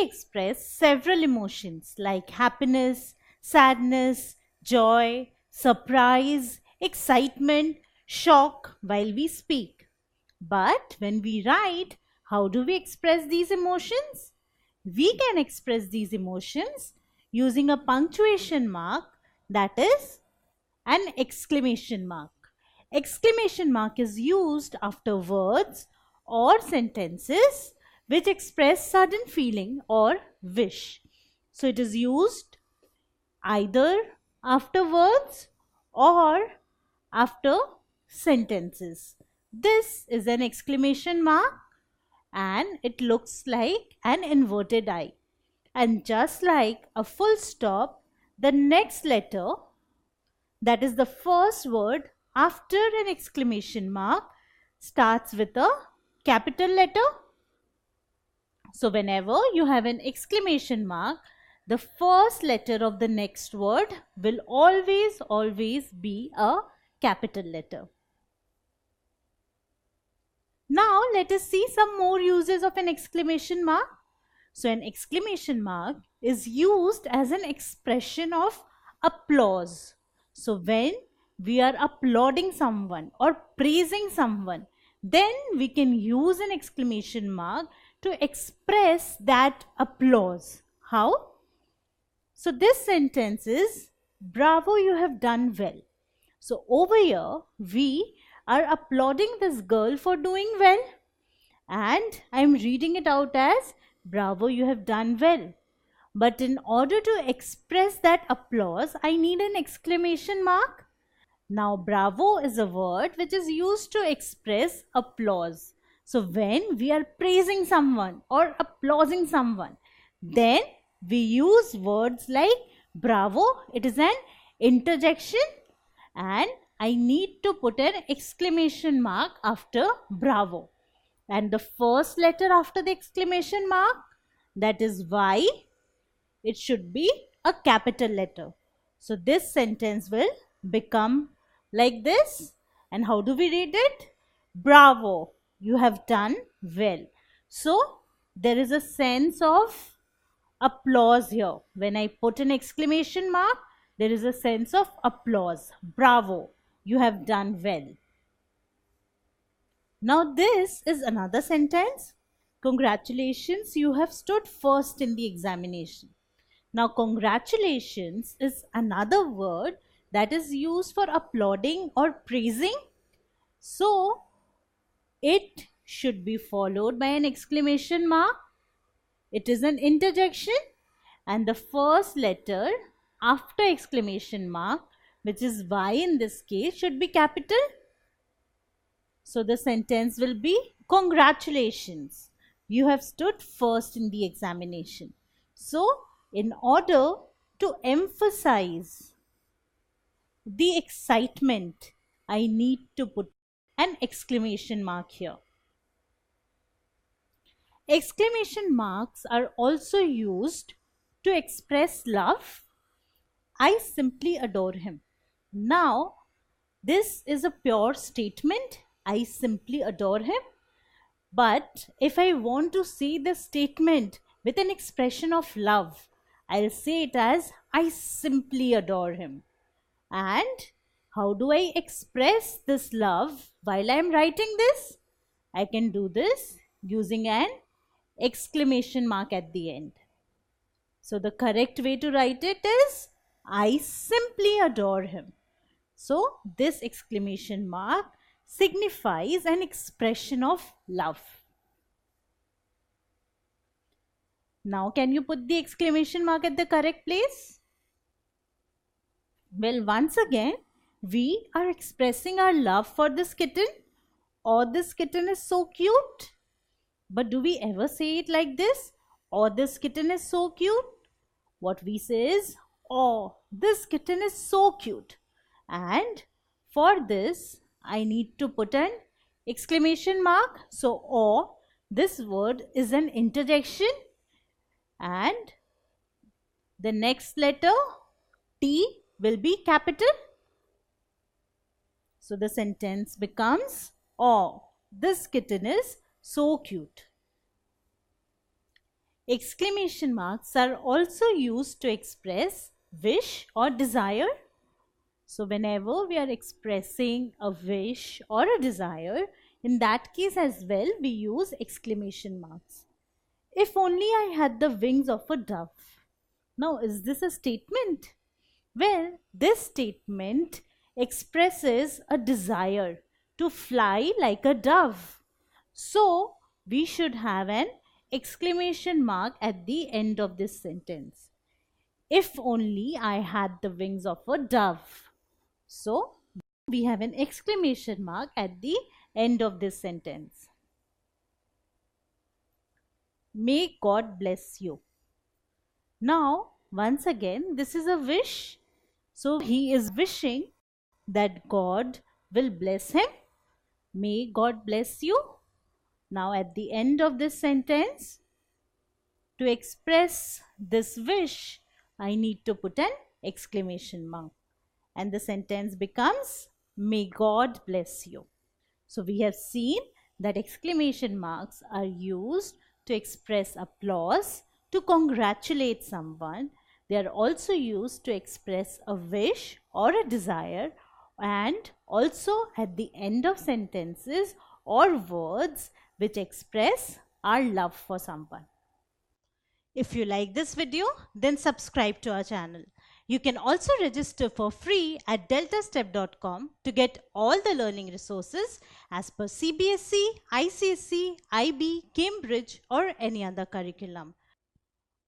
express several emotions like happiness, sadness, joy, surprise, excitement, shock while we speak. But when we write, how do we express these emotions? We can express these emotions using a punctuation mark, that is an exclamation mark. Exclamation mark is used after words or sentences which express sudden feeling or wish. So it is used either after words or after sentences. This is an exclamation mark and it looks like an inverted I. And just like a full stop, the next letter, that is the first word after an exclamation mark, starts with a capital letter. So whenever you have an exclamation mark, the first letter of the next word will always be a capital letter. Now let us see some more uses of an exclamation mark. So an exclamation mark is used as an expression of applause. So when we are applauding someone or praising someone, then we can use an exclamation mark to express that applause. How? So this sentence is, bravo, you have done well. So over here, we are applauding this girl for doing well. And I am reading it out as, bravo, you have done well. But in order to express that applause, I need an exclamation mark. Now, bravo is a word which is used to express applause. So when we are praising someone or applauding someone, then we use words like bravo. It is an interjection and I need to put an exclamation mark after bravo. And the first letter after the exclamation mark, that is Y, it should be a capital letter. So this sentence will become like this. And how do we read it? Bravo, you have done well. So there is a sense of applause here. When I put an exclamation mark, there is a sense of applause. Bravo, you have done well. Now this is another sentence. Congratulations, you have stood first in the examination. Now congratulations is another word that is used for applauding or praising. So it should be followed by an exclamation mark. It is an interjection and the first letter after exclamation mark, which is Y in this case, should be capital. So the sentence will be, congratulations, you have stood first in the examination. So in order to emphasize the excitement, I need to put an exclamation mark here. Exclamation marks are also used to express love. I simply adore him. Now, this is a pure statement. I simply adore him. But if I want to say the statement with an expression of love, I'll say it as, I simply adore him. And how do I express this love while I am writing this? I can do this using an exclamation mark at the end. So the correct way to write it is, I simply adore him. So this exclamation mark signifies an expression of love. Now can you put the exclamation mark at the correct place? Well, once again, we are expressing our love for this kitten. Oh, this kitten is so cute. But do we ever say it like this? Oh, this kitten is so cute. What we say is, oh, this kitten is so cute. And for this, I need to put an exclamation mark. So, oh, this word is an interjection. And the next letter, T, will be capital. So the sentence becomes, oh, this kitten is so cute. Exclamation marks are also used to express wish or desire. So whenever we are expressing a wish or a desire, in that case as well, we use exclamation marks. If only I had the wings of a dove. Now, is this a statement? Well, this statement expresses a desire to fly like a dove. So, we should have an exclamation mark at the end of this sentence. If only I had the wings of a dove. So, we have an exclamation mark at the end of this sentence. May God bless you. Now, once again, this is a wish. So, he is wishing that God will bless him. May God bless you. Now, at the end of this sentence, to express this wish, I need to put an exclamation mark. And the sentence becomes, May God bless you. So, we have seen that exclamation marks are used to express applause, to congratulate someone. They are also used to express a wish or a desire, and also at the end of sentences or words which express our love for someone. If you like this video, then subscribe to our channel. You can also register for free at deltastep.com to get all the learning resources as per CBSE, ICSE, IB, Cambridge or any other curriculum.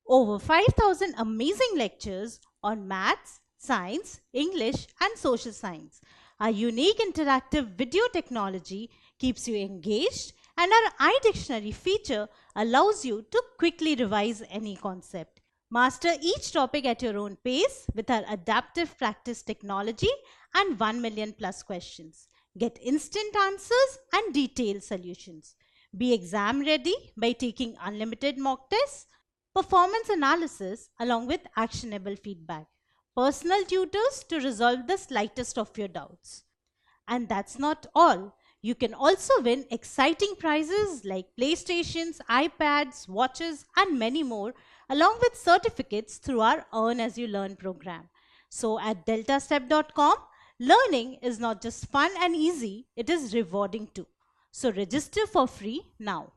Over 5,000 amazing lectures on maths, science, English and social science. Our unique interactive video technology keeps you engaged, and our iDictionary feature allows you to quickly revise any concept. Master each topic at your own pace with our adaptive practice technology and 1 million plus questions. Get instant answers and detailed solutions. Be exam ready by taking unlimited mock tests, performance analysis along with actionable feedback, personal tutors to resolve the slightest of your doubts. And that's not all. You can also win exciting prizes like PlayStations, iPads, watches and many more, along with certificates through our Earn As You Learn program. So at deltastep.com, learning is not just fun and easy, it is rewarding too. So register for free now.